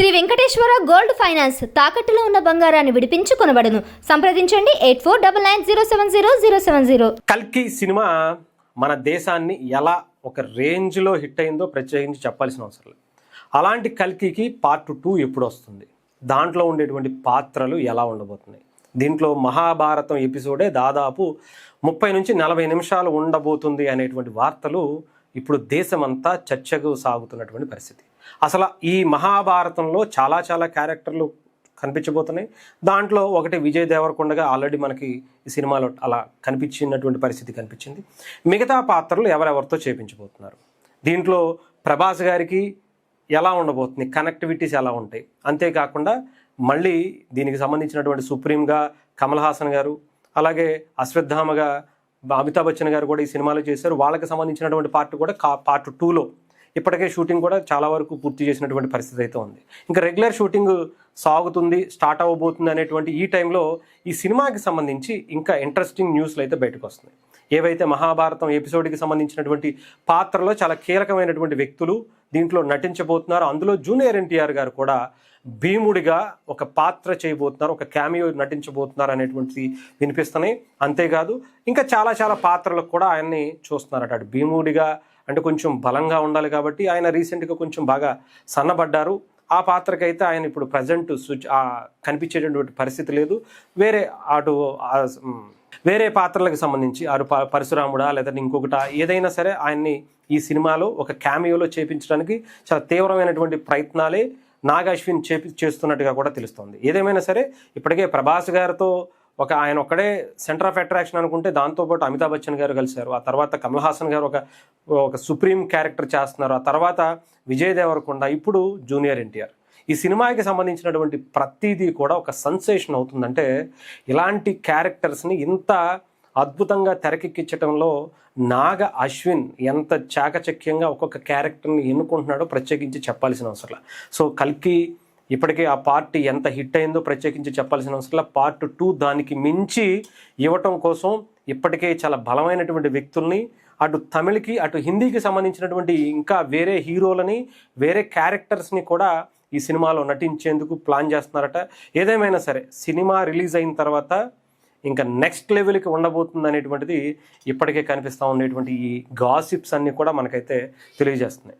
Shri Venkateswara gold finance తాకట్టులో ఉన్న బంగారాన్ని విడిపించి కొనబడును. సంప్రదించండి 8499070070. కల్కి సినిమా మన దేశాన్ని ఎలా ఒక రేంజ్లో హిట్ అయిందో ప్రత్యేకించి చెప్పాల్సిన అవసరం లేదు. అలాంటి కల్కికి పార్ట్ 2 ఎప్పుడు వస్తుంది, దాంట్లో ఉండేటువంటి పాత్రలు ఎలా ఉండబోతున్నాయి, దీంట్లో మహాభారతం ఎపిసోడే దాదాపు 30 నుంచి 40 నిమిషాలు ఉండబోతుంది అనేటువంటి వార్తలు ఇప్పుడు దేశమంతా చర్చకు సాగుతున్నటువంటి పరిస్థితి. అసలు ఈ మహాభారతంలో చాలా క్యారెక్టర్లు కనిపించబోతున్నాయి. దాంట్లో ఒకటి విజయ్ దేవరకొండగా ఆల్రెడీ మనకి ఈ సినిమాలో అలా కనిపించినటువంటి పరిస్థితి కనిపించింది. మిగతా పాత్రలు ఎవరెవరితో చేపించబోతున్నారు, దీంట్లో ప్రభాస్ గారికి ఎలా ఉండబోతుంది, కనెక్టివిటీస్ ఎలా ఉంటాయి, అంతేకాకుండా మళ్ళీ దీనికి సంబంధించినటువంటి సుప్రీంగా కమల్ హాసన్ గారు, అలాగే అశ్వత్థామగా అమితాబ్ బచ్చన్ గారు కూడా ఈ సినిమాలో చేశారు. వాళ్ళకి సంబంధించినటువంటి పార్ట్ కూడా పార్ట్ 2లో ఇప్పటికే షూటింగ్ కూడా చాలా వరకు పూర్తి చేసినటువంటి పరిస్థితి అయితే ఉంది. ఇంకా రెగ్యులర్ షూటింగ్ సాగుతుంది, స్టార్ట్ అవ్వబోతుంది అనేటువంటి ఈ టైంలో ఈ సినిమాకి సంబంధించి ఇంకా ఇంట్రెస్టింగ్ న్యూస్లు అయితే బయటకు వస్తున్నాయి. ఏవైతే మహాభారతం ఎపిసోడ్కి సంబంధించినటువంటి పాత్రలో చాలా కీలకమైనటువంటి వ్యక్తులు దీంట్లో నటించబోతున్నారు. అందులో జూనియర్ ఎన్టీఆర్ గారు కూడా భీముడిగా ఒక పాత్ర చేయబోతున్నారు, ఒక క్యామియో నటించబోతున్నారు అనేటువంటిది వినిపిస్తున్నాయి. అంతేకాదు ఇంకా చాలా పాత్రలకు కూడా ఆయన్ని చూస్తున్నారట. అటు భీముడిగా అంటే కొంచెం బలంగా ఉండాలి కాబట్టి ఆయన రీసెంట్గా కొంచెం బాగా సన్నబడ్డారు. ఆ పాత్రకైతే ఆయన ఇప్పుడు ప్రజెంట్ కనిపించేటటువంటి పరిస్థితి లేదు. వేరే పాత్రలకు సంబంధించి పరశురాముడా లేదా ఇంకొకట ఏదైనా సరే ఆయన్ని ఈ సినిమాలో ఒక క్యామియోలో చేపించడానికి చాలా తీవ్రమైనటువంటి ప్రయత్నాలే నాగ్ అశ్విన్ చేస్తున్నట్టుగా కూడా తెలుస్తోంది. ఏదేమైనా సరే ఇప్పటికే ప్రభాస్ గారితో ఆయన ఒక్కడే సెంటర్ ఆఫ్ అట్రాక్షన్ అనుకుంటే దాంతోపాటు అమితాబ్ బచ్చన్ గారు కలిశారు. ఆ తర్వాత కమల్ హాసన్ గారు ఒక సుప్రీం క్యారెక్టర్ చేస్తున్నారు. ఆ తర్వాత విజయ్ దేవరకొండ, ఇప్పుడు జూనియర్ ఎన్టీఆర్. ఈ సినిమాకి సంబంధించినటువంటి ప్రతిదీ కూడా ఒక సెన్సేషన్ అవుతుందంటే ఇలాంటి క్యారెక్టర్స్ని ఇంత అద్భుతంగా తెరకెక్కించడంలో నాగ అశ్విన్ ఎంత చాకచక్యంగా ఒక్కొక్క క్యారెక్టర్ని ఎన్నుకుంటున్నాడో ప్రత్యేకించి చెప్పాల్సిన అవసరం. సో కల్కి ఇప్పటికే ఆ పార్ట్ ఎంత హిట్ అయిందో ప్రత్యేకించి చెప్పాల్సిన అవసరం. పార్ట్ 2 దానికి మించి ఇవ్వటం కోసం ఇప్పటికే చాలా బలమైనటువంటి వ్యక్తుల్ని అటు తమిళకి అటు హిందీకి సంబంధించినటువంటి ఇంకా వేరే హీరోలని వేరే క్యారెక్టర్స్ని కూడా ఈ సినిమాలో నటించేందుకు ప్లాన్ చేస్తున్నారట. ఏదేమైనా సరే సినిమా రిలీజ్ అయిన తర్వాత ఇంకా నెక్స్ట్ లెవెల్కి ఉండబోతుంది అనేటువంటిది ఇప్పటికే కనిపిస్తూ ఉండేటువంటి ఈ గాసిప్స్ అన్నీ కూడా మనకైతే తెలియజేస్తున్నాయి.